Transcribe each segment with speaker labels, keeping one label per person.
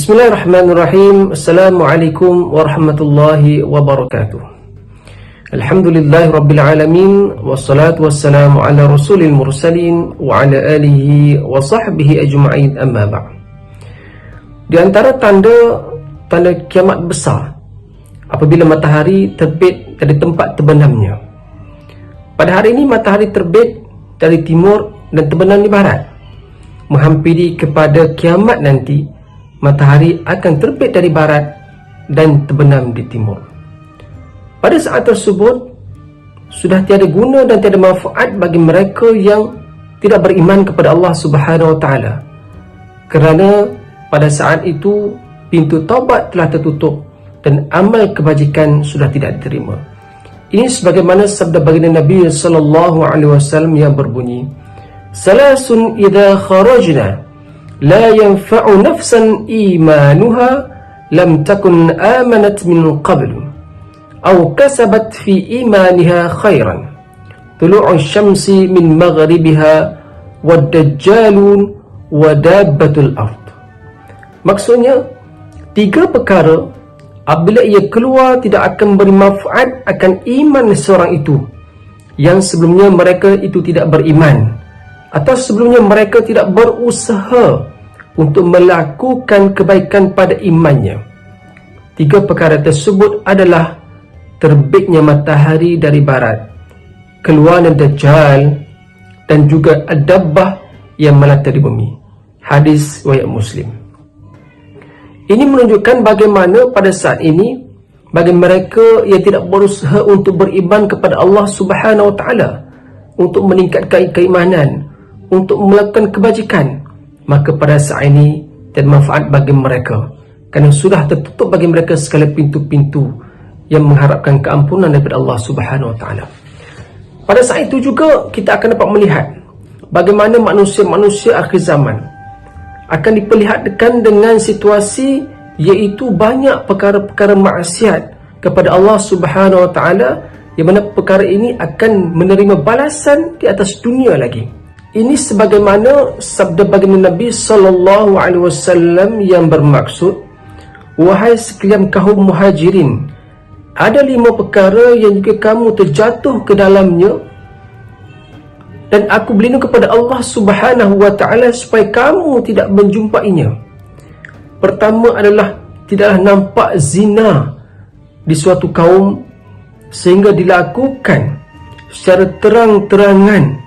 Speaker 1: Bismillahirrahmanirrahim. Assalamualaikum warahmatullahi wabarakatuh. Alhamdulillahi rabbil alamin. Wassalatu wassalamu ala rasulil mursalin wa ala alihi wa sahbihi ajma'in, amma ba'd. Di antara tanda kiamat besar apabila matahari terbit dari tempat terbenamnya. Pada hari ini matahari terbit dari timur dan terbenam di barat. Menghampiri kepada kiamat nanti, matahari akan terbit dari barat dan terbenam di timur. Pada saat tersebut, sudah tiada guna dan tiada manfaat bagi mereka yang tidak beriman kepada Allah Subhanahu Wa Taala, kerana pada saat itu pintu taubat telah tertutup dan amal kebajikan sudah tidak diterima. Ini sebagaimana sabda baginda Nabi sallallahu alaihi wasallam yang berbunyi, "Salasun idza kharajna la yanfa'u nafsan imanuha lam takun amanat min qablu aw kasabat fi imaniha khairan tulu'u syamsi min maghribiha wad dajjalun wa dabbatul ard." Maksudnya, tiga perkara apabila ia keluar tidak akan beri manfaat akan iman seorang itu yang sebelumnya mereka itu tidak beriman, atau sebelumnya mereka tidak berusaha untuk melakukan kebaikan pada imannya. Tiga perkara tersebut adalah terbitnya matahari dari barat, keluarnya Dajjal, dan juga Ad-Dabbah yang melata di bumi. Hadis riwayat Muslim. Ini menunjukkan bagaimana pada saat ini bagi mereka yang tidak berusaha untuk beriman kepada Allah Subhanahu Wa Taala, untuk meningkatkan keimanan, untuk melakukan kebajikan, maka pada saat ini tiada manfaat bagi mereka, kerana sudah tertutup bagi mereka segala pintu-pintu yang mengharapkan keampunan daripada Allah Subhanahu Wa Taala. Pada saat itu juga kita akan dapat melihat bagaimana manusia-manusia akhir zaman akan diperlihatkan dengan situasi iaitu banyak perkara-perkara maksiat kepada Allah Subhanahu Wa Taala, yang mana perkara ini akan menerima balasan di atas dunia lagi. Ini sebagaimana sabda baginda Nabi sallallahu alaihi wasallam yang bermaksud, "Wahai sekalian kaum muhajirin, ada 5 perkara yang jika kamu terjatuh ke dalamnya, dan aku berlindung kepada Allah Subhanahu Wa Taala supaya kamu tidak menjumpainya." Pertama adalah tidaklah nampak zina di suatu kaum sehingga dilakukan secara terang-terangan,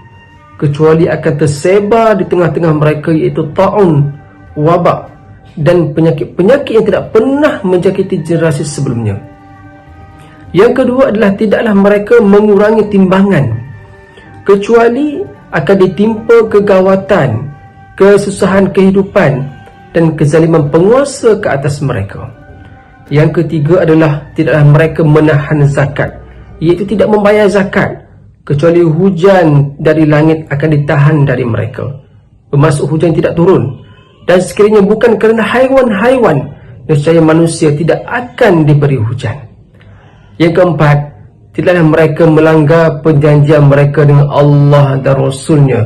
Speaker 1: kecuali akan tersebar di tengah-tengah mereka iaitu ta'un, wabak, dan penyakit-penyakit yang tidak pernah menjangkiti generasi sebelumnya. Yang kedua adalah tidaklah mereka mengurangi timbangan, kecuali akan ditimpa kegawatan, kesusahan kehidupan, dan kezaliman penguasa ke atas mereka. Yang ketiga adalah tidaklah mereka menahan zakat, iaitu tidak membayar zakat, kecuali hujan dari langit akan ditahan dari mereka, bermaksud hujan tidak turun. Dan sekiranya bukan kerana haiwan-haiwan, nescaya manusia tidak akan diberi hujan. Yang keempat, tidaklah mereka melanggar perjanjian mereka dengan Allah dan Rasulnya,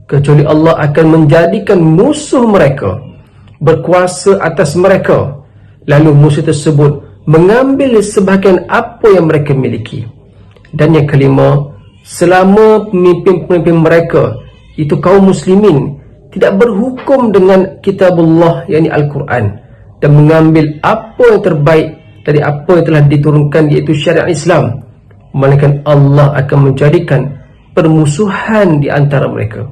Speaker 1: kecuali Allah akan menjadikan musuh mereka berkuasa atas mereka, lalu musuh tersebut mengambil sebahagian apa yang mereka miliki. Dan yang kelima, selama pemimpin-pemimpin mereka, itu kaum muslimin, tidak berhukum dengan kitabullah, yakni Al-Quran, dan mengambil apa yang terbaik dari apa yang telah diturunkan, iaitu syariat Islam, melainkan Allah akan menjadikan permusuhan di antara mereka.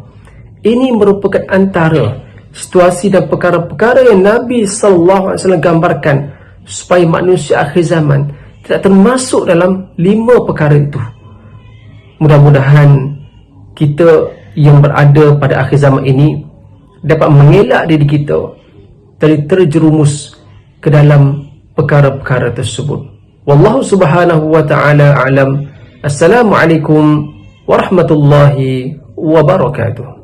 Speaker 1: Ini merupakan antara situasi dan perkara-perkara yang Nabi SAW gambarkan supaya manusia akhir zaman tidak termasuk dalam 5 perkara itu. Mudah-mudahan kita yang berada pada akhir zaman ini dapat mengelak diri kita dari terjerumus ke dalam perkara-perkara tersebut. Wallahu Subhanahu Wa Taala a'lam. Assalamualaikum warahmatullahi wabarakatuh.